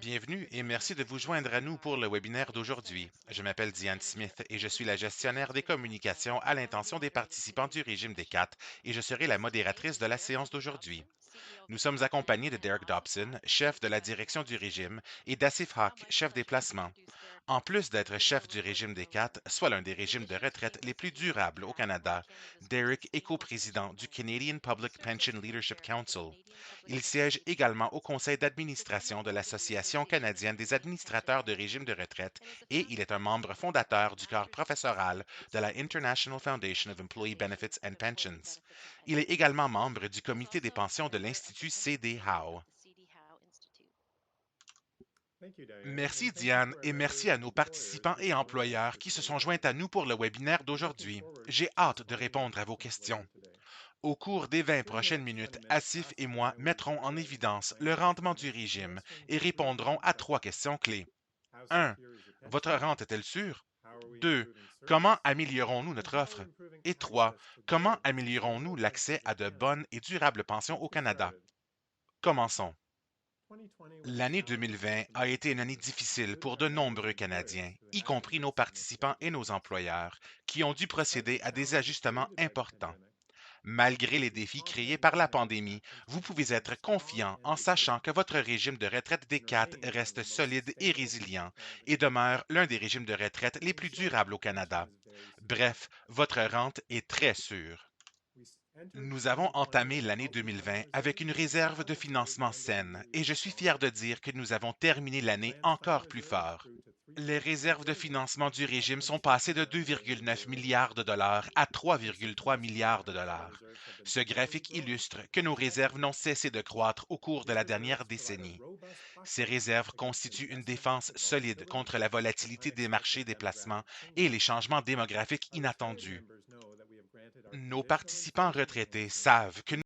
Bienvenue et merci de vous joindre à nous pour le webinaire d'aujourd'hui. Je m'appelle Diane Smith et je suis la gestionnaire des communications à l'intention des participants du régime des 4 et je serai la modératrice de la séance d'aujourd'hui. Nous sommes accompagnés de Derek Dobson, chef de la direction du régime, et d'Asif Haq, chef des placements. En plus d'être chef du régime des 4, soit l'un des régimes de retraite les plus durables au Canada, Derek est coprésident du Canadian Public Pension Leadership Council. Il siège également au conseil d'administration de l'Association canadienne des administrateurs de régimes de retraite et il est un membre fondateur du corps professoral de la International Foundation of Employee Benefits and Pensions. Il est également membre du comité des pensions de l'Institut C.D. Howe. Merci Diane et merci à nos participants et employeurs qui se sont joints à nous pour le webinaire d'aujourd'hui. J'ai hâte de répondre à vos questions. Au cours des 20 prochaines minutes, Asif et moi mettrons en évidence le rendement du régime et répondrons à 3 questions clés. 1. Votre rente est-elle sûre? 2. Comment améliorons-nous notre offre? Et 3. Comment améliorons-nous l'accès à de bonnes et durables pensions au Canada? Commençons. L'année 2020 a été une année difficile pour de nombreux Canadiens, y compris nos participants et nos employeurs, qui ont dû procéder à des ajustements importants. Malgré les défis créés par la pandémie, vous pouvez être confiant en sachant que votre régime de retraite des 4 reste solide et résilient et demeure l'un des régimes de retraite les plus durables au Canada. Bref, votre rente est très sûre. Nous avons entamé l'année 2020 avec une réserve de financement saine et je suis fier de dire que nous avons terminé l'année encore plus fort. Les réserves de financement du régime sont passées de 2,9 milliards de dollars à 3,3 milliards de dollars. Ce graphique illustre que nos réserves n'ont cessé de croître au cours de la dernière décennie. Ces réserves constituent une défense solide contre la volatilité des marchés des placements et les changements démographiques inattendus. Nos participants retraités savent que